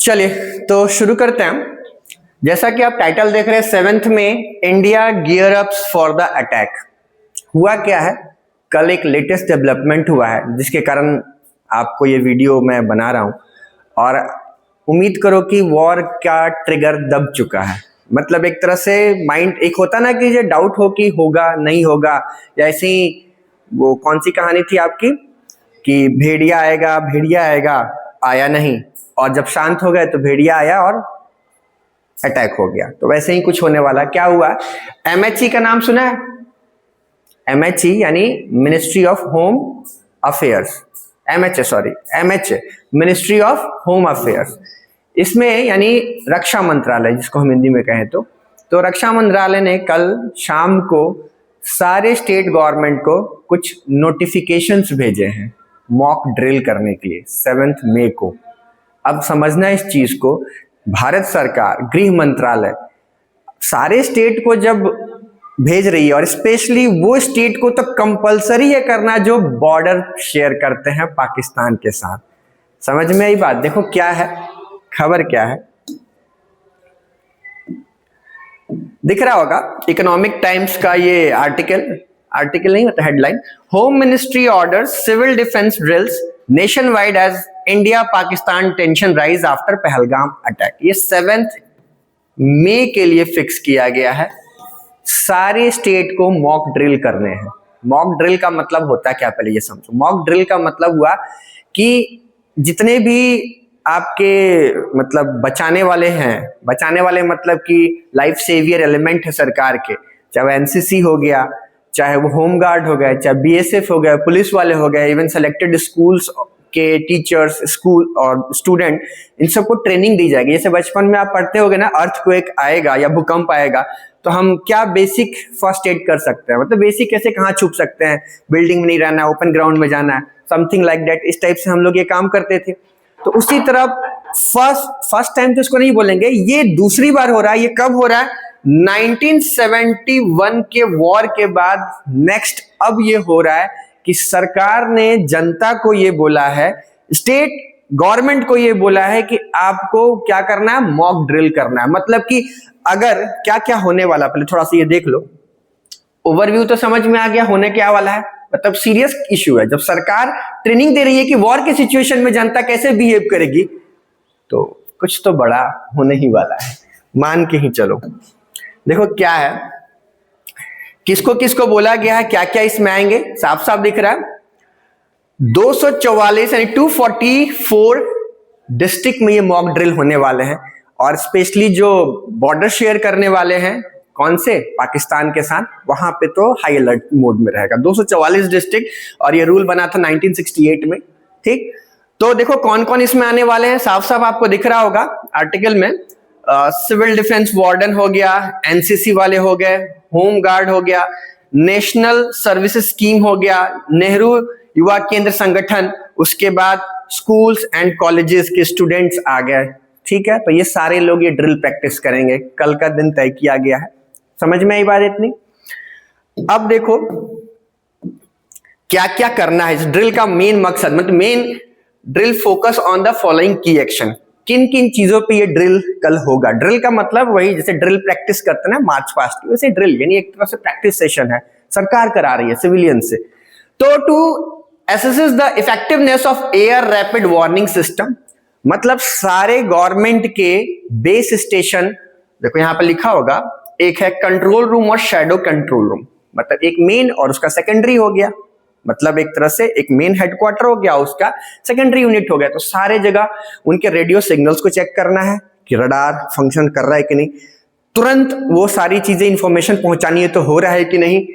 चलिए तो शुरू करते हैं। जैसा कि आप टाइटल देख रहे हैं, 7th में India gear ups for the attack. हुआ क्या है, कल एक लेटेस्ट डेवलपमेंट हुआ है जिसके कारण आपको ये वीडियो मैं बना रहा हूं और उम्मीद करो कि वॉर का ट्रिगर दब चुका है। मतलब एक तरह से माइंड एक होता ना कि ये डाउट हो कि होगा नहीं होगा, या ऐसी वो कौन सी कहानी थी आपकी कि भेड़िया आएगा आया नहीं, और जब शांत हो गए तो भेड़िया आया और अटैक हो गया। तो वैसे ही कुछ होने वाला। क्या हुआ, एमएचई का नाम सुना है? एमएचई यानी ministry of home affairs, MHA ministry of home affairs. इसमें यानी रक्षा मंत्रालय जिसको हम हिंदी में कहें तो रक्षा मंत्रालय ने कल शाम को सारे स्टेट गवर्नमेंट को कुछ नोटिफिकेशंस भेजे हैं मॉक ड्रिल करने के लिए 7 मई को। अब समझना इस चीज को, भारत सरकार गृह मंत्रालय सारे स्टेट को जब भेज रही है, और स्पेशली वो स्टेट को तो कंपलसरी है करना जो बॉर्डर शेयर करते हैं पाकिस्तान के साथ। समझ में आई बात? देखो क्या है खबर, क्या है दिख रहा होगा, इकोनॉमिक टाइम्स का ये आर्टिकल नहीं होता, headline. Home ministry orders civil defence drills nationwide as India Pakistan tension rise after Pahalgam attack. ये 7 मई के लिए फिक्स किया गया है। सारे स्टेट को मॉक ड्रिल करने हैं। मॉक ड्रिल का मतलब होता है क्या, पहले ये समझो। मॉक ड्रिल का मतलब हुआ कि जितने भी आपके मतलब बचाने वाले मतलब कि लाइफ सेवियर एलिमेंट है सरकार के, चाहे वो एनसीसी हो गया, चाहे वो होम गार्ड हो गए, चाहे बीएसएफ हो गए, पुलिस वाले हो गए, इवन सेलेक्टेड स्कूल्स के टीचर्स, स्कूल और स्टूडेंट, इन सबको ट्रेनिंग दी जाएगी। जैसे बचपन में आप पढ़ते होगे ना, अर्थक्वेक आएगा या भूकंप आएगा तो हम क्या बेसिक फर्स्ट एड कर सकते हैं, मतलब बेसिक कैसे कहाँ छुप सकते हैं, बिल्डिंग में नहीं रहना, ओपन ग्राउंड में जाना है, समथिंग लाइक दैट। इस टाइप से हम लोग ये काम करते थे। तो उसी तरह फर्स्ट टाइम तो इसको नहीं बोलेंगे, ये दूसरी बार हो रहा है। ये कब हो रहा है? 1971 के वॉर के बाद नेक्स्ट अब ये हो रहा है कि सरकार ने जनता को ये बोला है, स्टेट गवर्नमेंट को ये बोला है कि आपको क्या करना है, मॉक ड्रिल करना है। मतलब कि अगर क्या क्या होने वाला, पहले थोड़ा सा ये देख लो, ओवरव्यू तो समझ में आ गया होने क्या वाला है। मतलब सीरियस इश्यू है, जब सरकार ट्रेनिंग दे रही है कि वॉर की सिचुएशन में जनता कैसे बिहेव करेगी, तो कुछ तो बड़ा होने ही वाला है, मान के ही चलो। देखो क्या है, किसको किसको बोला गया है, क्या क्या इसमें आएंगे, साफ साफ दिख रहा है। 244 यानी 244 डिस्ट्रिक्ट में ये मॉक ड्रिल होने वाले हैं, और स्पेशली जो बॉर्डर शेयर करने वाले हैं कौन से, पाकिस्तान के साथ, वहां पे तो हाई अलर्ट मोड में रहेगा। 244 डिस्ट्रिक्ट, और ये रूल बना था 1968 में। ठीक, तो देखो कौन कौन इसमें आने वाले हैं, साफ साफ आपको दिख रहा होगा आर्टिकल में। सिविल डिफेंस वार्डन हो गया, एनसीसी वाले हो गए, होम गार्ड हो गया, नेशनल सर्विसेज स्कीम हो गया, नेहरू युवा केंद्र संगठन, उसके बाद स्कूल्स एंड कॉलेजेस के स्टूडेंट्स आ गए। ठीक है, तो ये सारे लोग ये ड्रिल प्रैक्टिस करेंगे। कल का दिन तय किया गया है। समझ में आई बात इतनी? अब देखो क्या क्या करना है। इस ड्रिल का मेन मकसद, मतलब main drill focus on the following की एक्शन। किन किन चीजों पे ये ड्रिल कल होगा? ड्रिल का मतलब वही जैसे ड्रिल प्रैक्टिस करते हैं ना मार्च पास्ट की, वैसे ड्रिल यानी एक तरह से प्रैक्टिस सेशन है, सरकार करा रही है सिविलियन से। तो to assess the effectiveness of air rapid warning system, मतलब सारे गवर्नमेंट के बेस स्टेशन, देखो यहां पर लिखा होगा, एक है कंट्रोल रूम और शैडो कंट्रोल रूम। मतलब एक मेन और उसका सेकेंडरी हो गया, मतलब एक तरह से एक मेन हेडक्वार्टर हो गया, उसका सेकेंडरी यूनिट हो गया। तो सारे जगह उनके रेडियो सिग्नल्स को चेक करना है कि रडार फंक्शन कर रहा है कि नहीं, तुरंत वो सारी चीजें इंफॉर्मेशन पहुंचानी है तो हो रहा है कि नहीं।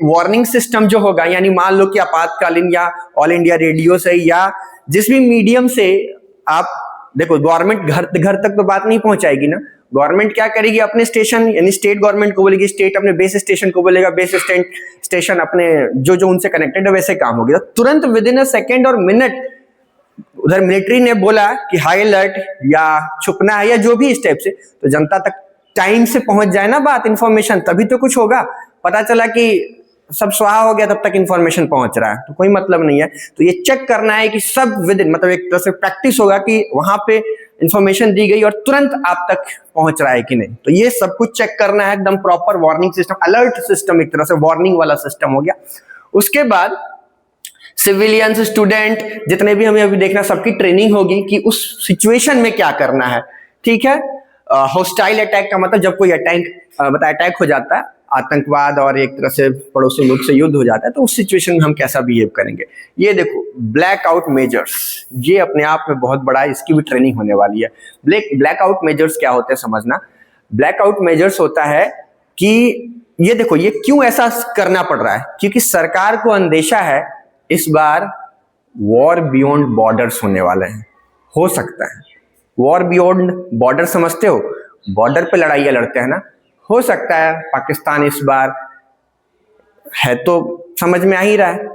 वार्निंग सिस्टम जो होगा, यानी मान लो कि आपातकालीन या ऑल इंडिया रेडियो से या जिस भी मीडियम से आप, देखो गवर्नमेंट घर तक तो बात नहीं पहुंचाएगी ना। गवर्नमेंट क्या करेगी, अपने स्टेशन यानी स्टेट गवर्नमेंट को बोलेगी, स्टेट अपने बेस स्टेशन को बोलेगा, बेस स्टेशन अपने जो उनसे कनेक्टेड है वैसे काम होगी। तो तुरंत विद इन अ सेकेंड और मिनट उधर मिलिट्री ने बोला कि हाई अलर्ट या छुपना है या जो भी इस टाइप से, तो जनता तक टाइम से पहुंच जाए ना बात, इंफॉर्मेशन, तभी तो कुछ होगा। पता चला कि सब स्वाहा हो गया तब तक इंफॉर्मेशन पहुंच रहा है, तो कोई मतलब नहीं है। तो ये चेक करना है कि सब विद इन, मतलब एक तरह से प्रैक्टिस होगा कि वहां पे इंफॉर्मेशन दी गई और तुरंत आप तक पहुंच रहा है कि नहीं। तो ये सब कुछ चेक करना है, एकदम proper warning system, alert system, एक तरह से वार्निंग वाला सिस्टम हो गया। उसके बाद सिविलियंस, स्टूडेंट, जितने भी हमें अभी देखना, सबकी ट्रेनिंग होगी कि उस सिचुएशन में क्या करना है। ठीक है, हॉस्टाइल अटैक का मतलब जब कोई अटैक हो जाता है, आतंकवाद और एक तरह से पड़ोसी मुल्क से युद्ध हो जाता है, तो उस सिचुएशन में हम कैसा बिहेव करेंगे। ये देखो ब्लैकआउट मेजर्स, ये अपने आप में बहुत बड़ा है, इसकी भी ट्रेनिंग होने वाली है। ब्लैकआउट मेजर्स क्या होते हैं समझना। ब्लैकआउट मेजर्स होता है कि ये देखो, ये क्यों ऐसा करना पड़ रहा है, क्योंकि सरकार को अंदेशा है इस बार वॉर बियॉन्ड बॉर्डर्स होने वाले हैं। हो सकता है वॉर बियॉन्ड बॉर्डर, समझते हो, बॉर्डर पे लड़ाइयां लड़ते हैं ना, हो सकता है पाकिस्तान इस बार है तो समझ में आ ही रहा है,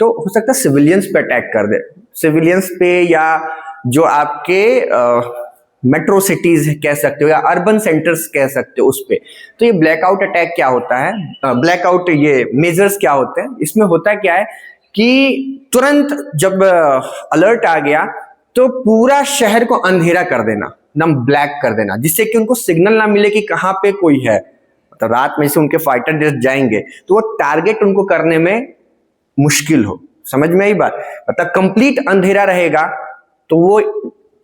तो हो सकता है सिविलियंस पे अटैक कर दे, सिविलियंस पे, या जो आपके मेट्रो सिटीज कह सकते हो या अर्बन सेंटर्स कह सकते हो उस पे। तो ये ब्लैकआउट अटैक क्या होता है, ब्लैकआउट ये मेजर्स क्या होते हैं, इसमें होता क्या है कि तुरंत जब अलर्ट आ गया तो पूरा शहर को अंधेरा कर देना, एकदम ब्लैक कर देना, जिससे कि उनको सिग्नल ना मिले कि कहां पे कोई है। मतलब रात में से उनके फाइटर जेट जाएंगे तो वो टारगेट उनको करने में मुश्किल हो, समझ में आई बात। मतलब कंप्लीट अंधेरा रहेगा तो वो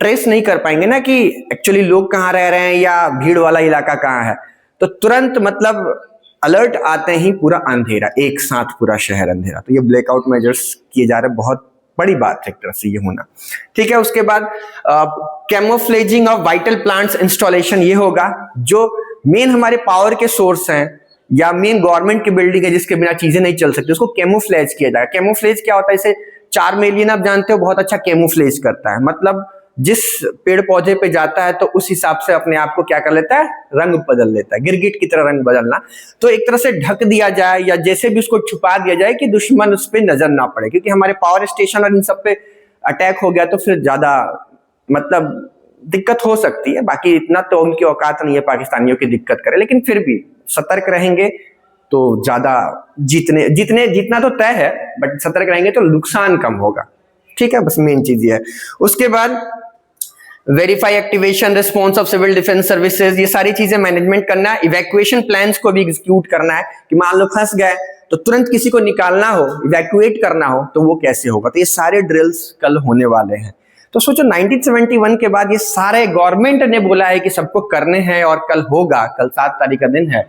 ट्रेस नहीं कर पाएंगे ना कि एक्चुअली लोग कहाँ रह रहे हैं या भीड़ वाला इलाका कहाँ है। तो तुरंत मतलब अलर्ट आते ही पूरा अंधेरा, एक साथ पूरा शहर अंधेरा। तो ये ब्लैकआउट मेजर्स किए जा रहे हैं, बहुत बड़ी बात है एक तरह से ये होना। ठीक है, उसके बाद कैमोफ्लेजिंग ऑफ वाइटल प्लांट्स इंस्टॉलेशन, ये होगा जो मेन हमारे पावर के सोर्स हैं या मेन गवर्नमेंट की बिल्डिंग है जिसके बिना चीजें नहीं चल सकती, उसको कैमोफ्लेज किया जाएगा। कैमोफ्लेज क्या होता है, इसे चारमेलियन आप जानते हो बहुत अच्छा कैमोफ्लेज करता है, मतलब जिस पेड़ पौधे पे जाता है तो उस हिसाब से अपने आप को क्या कर लेता है, रंग बदल लेता है, गिरगिट की तरह रंग बदलना। तो एक तरह से ढक दिया जाए या जैसे भी उसको छुपा दिया जाए कि दुश्मन उस पर नजर ना पड़े, क्योंकि हमारे पावर स्टेशन और इन सब पे अटैक हो गया तो फिर ज्यादा मतलब दिक्कत हो सकती है। बाकी इतना तो उनकी औकात नहीं है पाकिस्तानियों की दिक्कत करे, लेकिन फिर भी सतर्क रहेंगे तो ज्यादा जितना तो तय है, बट सतर्क रहेंगे तो नुकसान कम होगा। ठीक है, बस मेन चीज ये है। उसके बाद verify activation response of civil defence services, ये सारी चीजें मैनेजमेंट करना है। इवैक्यूएशन प्लान्स को भी एग्जीक्यूट करना है कि मान लो फंस गए तो तुरंत किसी को निकालना हो, इवैक्यूएट करना हो तो वो कैसे होगा। तो ये सारे ड्रिल्स कल होने वाले हैं। तो सोचो 1971 के बाद ये सारे गवर्नमेंट ने बोला है कि सबको करने हैं और कल होगा, कल 7 तारीख का दिन है।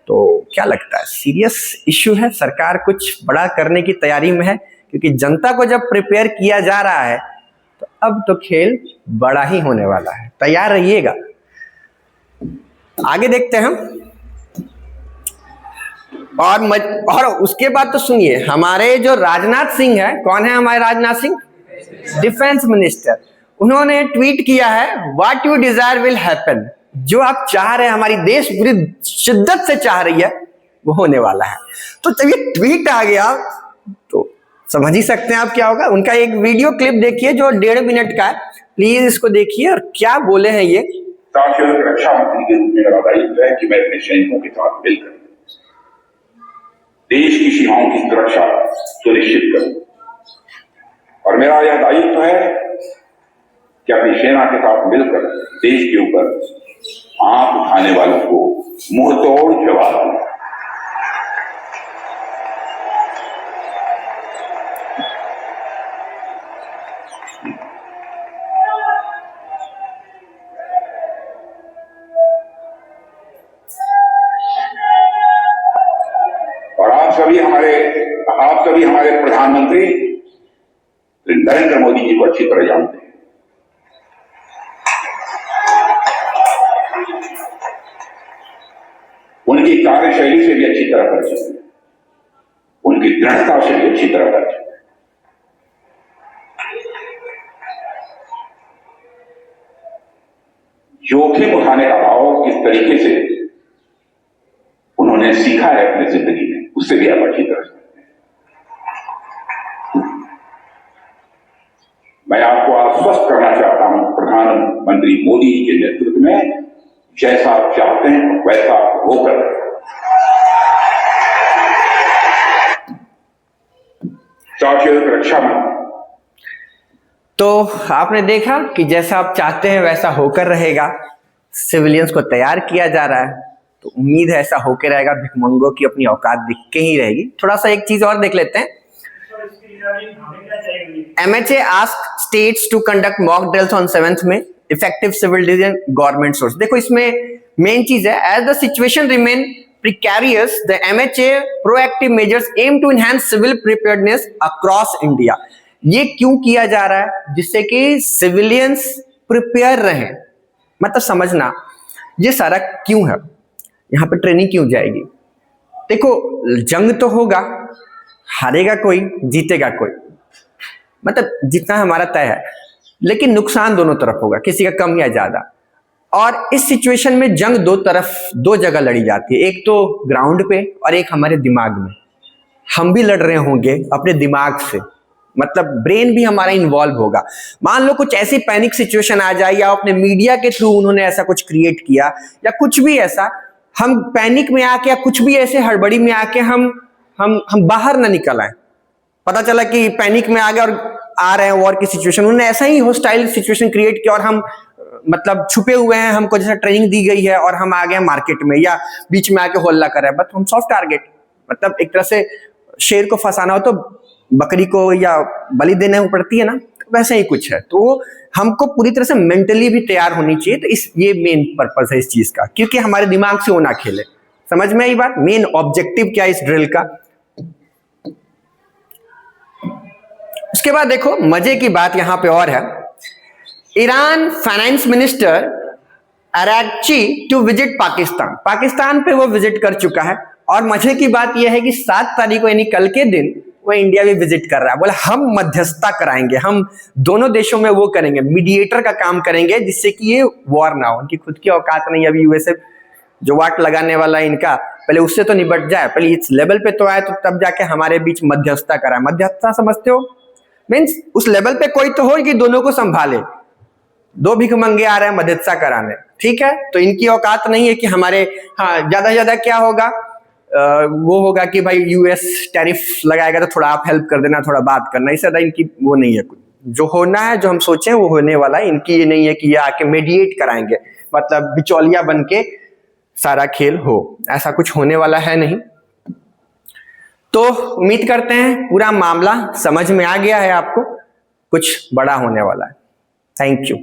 तो क्या लगता है, सीरियस इश्यू है, सरकार कुछ बड़ा करने की तैयारी में है, क्योंकि जनता को जब प्रिपेयर किया जा रहा है तो अब तो खेल बड़ा ही होने वाला है, तैयार रहिएगा। आगे देखते हैं और उसके बाद तो सुनिए, हमारे जो राजनाथ सिंह है, कौन है हमारे राजनाथ सिंह, डिफेंस मिनिस्टर, उन्होंने ट्वीट किया है what you desire will happen, जो आप चाह रहे हैं, हमारी देश पूरी शिद्दत से चाह रही है वो होने वाला है। तो जब ये ट्वीट आ गया तो समझ ही सकते हैं आप क्या होगा। उनका एक वीडियो क्लिप देखिए जो 1.5 मिनट का है, प्लीज इसको देखिए और क्या बोले हैं ये। रक्षा मंत्री के रूप में मेरा दायित्व है कि मैं अपने सैनिकों के साथ मिलकर देश की सीमाओं की सुरक्षा सुनिश्चित करूं, और मेरा यह दायित्व है कि अपनी सेना के साथ मिलकर देश के ऊपर आंख उठाने वालों को मुंहतोड़ जवाब दूं। आप सभी हमारे प्रधानमंत्री नरेंद्र मोदी जी को अच्छी तरह जानते हैं। उनकी कार्यशैली से भी अच्छी तरह परिचित है, उनकी दृढ़ता से भी अच्छी तरह परिचित है। जोखिम उठाने का भाव किस तरीके से उन्होंने सीखा है अपनी जिंदगी में, उससे भी आप अच्छी तरह से। मैं आपको आश्वस्त करना चाहता हूं, प्रधानमंत्री मोदी जी के नेतृत्व में जैसा आप चाहते हैं वैसा होकर साथियों, एक रक्षा मंत्री तो आपने देखा कि जैसा आप चाहते हैं वैसा होकर रहेगा, सिविलियंस को तैयार किया जा रहा है, तो उम्मीद है ऐसा होकर रहेगा, भिखमंगों की अपनी औकात दिख के ही रहेगी। थोड़ा सा एक चीज और देख लेते हैं। MHA ask states to conduct mock drills on 7th में effective civil defence government source. देखो इसमें मेन चीज है, as the situation remain precarious, the MHA proactive measures aim to enhance civil preparedness across India। ये क्यों किया जा रहा है? जिससे कि सिविलियंस प्रिपेयर रहे। मतलब समझना ये सारा क्यों है, यहाँ पे ट्रेनिंग क्यों जाएगी। देखो जंग तो होगा, हारेगा कोई जीतेगा कोई, मतलब जितना हमारा तय है, लेकिन नुकसान दोनों तरफ होगा, किसी का कम या ज्यादा। और इस सिचुएशन में जंग दो जगह लड़ी जाती है, एक तो ग्राउंड पे और एक हमारे दिमाग में। हम भी लड़ रहे होंगे अपने दिमाग से, मतलब ब्रेन भी हमारा इन्वॉल्व होगा। मान लो कुछ ऐसी पैनिक सिचुएशन आ जाए, या अपने मीडिया के थ्रू उन्होंने ऐसा कुछ क्रिएट किया, या कुछ भी ऐसा, हम पैनिक में आके या कुछ भी ऐसे हड़बड़ी में आके हम बाहर ना निकल आए। पता चला कि पैनिक में आ गए और आ रहे हैं वॉर की सिचुएशन, उन्होंने ऐसा ही हॉस्टाइल सिचुएशन क्रिएट किया और हम मतलब छुपे हुए हैं, हमको जैसा ट्रेनिंग दी गई है और हम आ गए मार्केट में या बीच में आके होल्ला कर रहे हैं, बट हम सॉफ्ट टारगेट। मतलब एक तरह से शेर को फंसाना हो तो बकरी को या बलि देने पड़ती है ना, तो वैसे ही कुछ है। तो हमको पूरी तरह से मेंटली भी तैयार होनी चाहिए। तो ये मेन पर्पस है इस चीज का, क्योंकि हमारे दिमाग से वो ना खेले। समझ में आई बात? मेन ऑब्जेक्टिव क्या है इस ड्रिल का। उसके बाद देखो मजे की बात यहां पे और है, Iran finance minister Araghchi to visit Pakistan पे वो विजिट कर चुका है। और मजे की बात यह है कि 7 तारीख को यानी कल के दिन वो इंडिया भी विजिट कर रहा है। बोला हम मध्यस्थता कराएंगे, हम दोनों देशों में वो करेंगे, मीडिएटर का काम करेंगे, जिससे कि ये वॉर ना हो। उनकी खुद की औकात नहीं, अभी यूएसए जो वाट लगाने वाला है इनका, पहले उससे तो निपट जाए, पहले इस लेवल पे तो आए, तो तब जाके हमारे बीच मध्यस्थता कराए। मध्यस्थता समझते हो? मीन्स उस लेवल पे कोई तो हो कि दोनों को संभाले। 2 भिखमंगे आ रहे हैं मध्यस्थता कराने, ठीक है, तो इनकी औकात नहीं है कि हमारे, हाँ ज्यादा से ज्यादा क्या होगा, वो होगा कि भाई यूएस टैरिफ लगाएगा तो थोड़ा आप हेल्प कर देना, थोड़ा बात करना, इससे ज्यादा इनकी वो नहीं है। कुछ जो होना है, जो हम सोचे वो होने वाला है। इनकी ये नहीं है कि ये आके मीडिएट कराएंगे, मतलब बिचौलिया बन के सारा खेल हो, ऐसा कुछ होने वाला है नहीं। तो उम्मीद करते हैं पूरा मामला समझ में आ गया है आपको, कुछ बड़ा होने वाला है। Thank you.